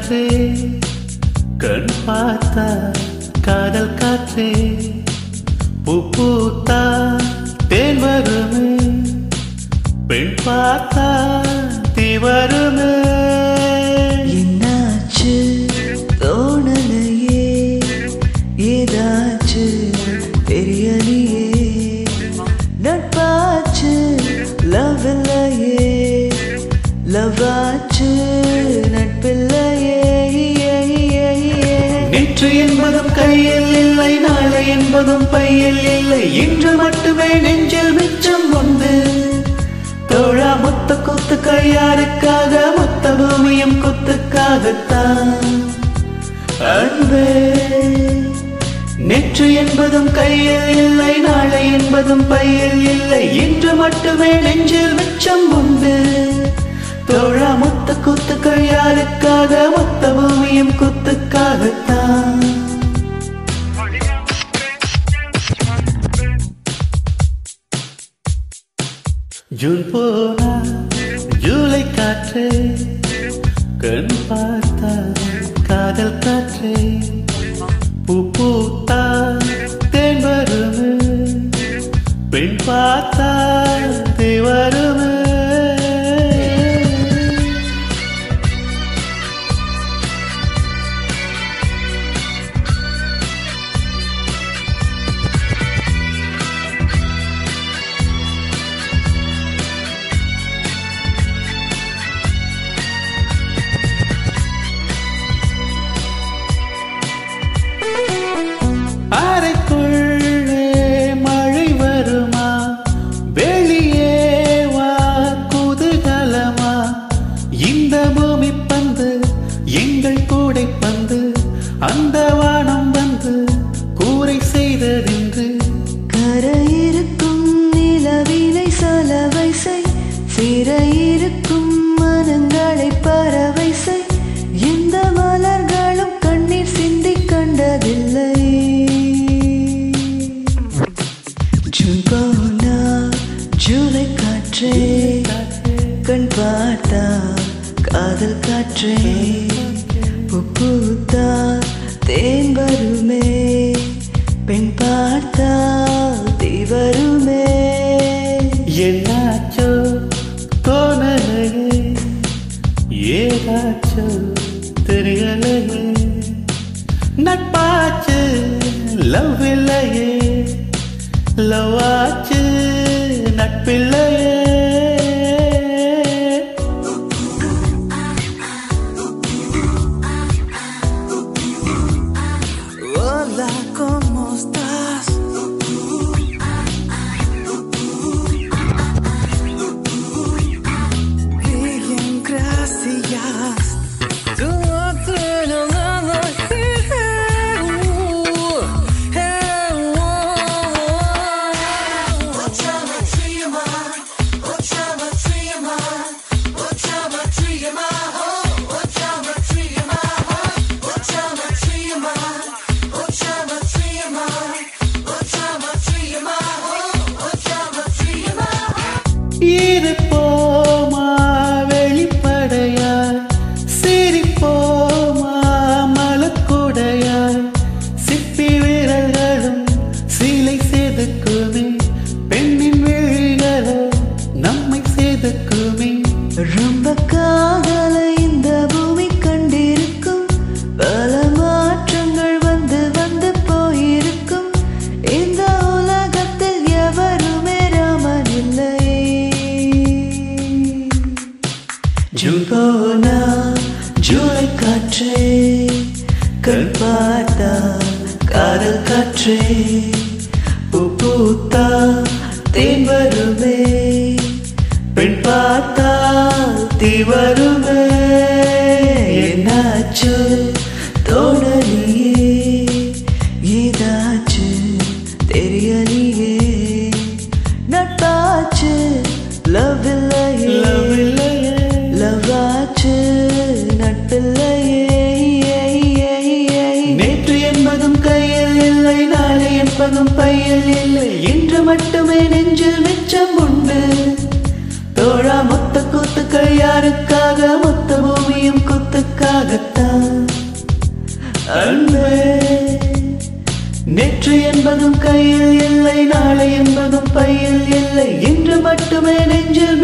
காற்றே கண் பார்த்தா காதல் காற்றே பூ பூத்தா தேன் வருமே பெண் பார்த்தா தீ வருமே என்னாச்சு தோணலையே ஏதாச்சு தெரியலையே நட்பாச்சு லவ் இல்லையே லவ் ஆச்சு நட்பில்லையே நேற்று என்பதும் கையில் இல்லை நாளை என்பதும் பையில் இல்லை இன்று மட்டுமே நெஞ்சில் மிச்சம் உண்டு தோழா மொத்த கொத்து கையாருக்காக மொத்த பூமியும் கொத்துக்காகத்தான் அன்பே நேற்று என்பதும் கையில் இல்லை நாளை என்பதும் பையில் இல்லை இன்று மட்டுமே நெஞ்சில் மிச்சம் உண்டு தோழா மொத்த கொத்து கையாருக்காக மொத்த பூமியும் கொத்துக்காகத்தான் ஜூன் போனா ஜூலை காற்றே கண் பார்த்தா காதல் காற்றே பூ பூத்தா தேன் வருமே பெண் பார்த்தா தீ வருமே அறைக்குள்ளே மழை வருமா வெளியே வா குதூகலமா இந்த பூமி பந்து எங்கள் கூடை பந்து அந்த வானம் வந்து கூரை செய்ததென்று கரையிருக்கும் நிலவினை சலவை செய் சிறையிருக்கும் மனங்களை பறவை செய் எந்த மலர்களும் கண்ணீர் சிந்தி கண்டதில்லை ஜூன் போனா ஜூலை காற்றே கண் பார்த்தா காதல் காற்றே பூ பூத்தா தேன் வருமே பெண் பார்த்தா தீ வருமே என்னாச்சோ தோணலையே ஏதாச்சோ தெரியலையே நட்பாச்சு லவ் இல்லையே லவ் ஆச்சு நட்பில்லையே Hola, ¿cómo estás? Bien, gracias. Tú no tienes nada que இருப்போமா வெளிப்படையாய் சிரிப்போமா மலக்குடையாய் சிப்பி வீரர்களும் சிலை செதுக்குமே பெண்ணின் விழிகளோ நம்மை செதுக்குமே ரொம்ப காதலை இந்த பூமி கண்டிருக்கும் பல மாற்றங்கள் வந்து வந்து போயிருக்கும் இந்த உலகத்தில் எவருமே ராமன் இல்லை ஜூன் போனா ஜூலை காற்றே கண் பார்த்தா காதல் காற்றே பூ பூத்தா தேன் வருமே பெண் பார்த்தா தீ வருமே என்னாச்சு தோணலையே ஏதாச்சு தெரியலையே நட்பாச்சு லவ் இல்லையே லவ் இல்லையே லவ் ஆச்சு நட்பில்லையே நேற்று என்பதும் கையில் இல்லை நாளை என்பதும் பையில் இல்லை இன்று மட்டுமே நெஞ்சில் மிச்சம் உண்டு தோழா மொத்த கூத்துக்கள் யாருக்காக மொத்த பூமியும் கூத்துக்காகத்தான் என்பதும் கையில் இல்லை நாளை என்பதும் பையில் இல்லை இன்று மட்டுமே நெஞ்சில்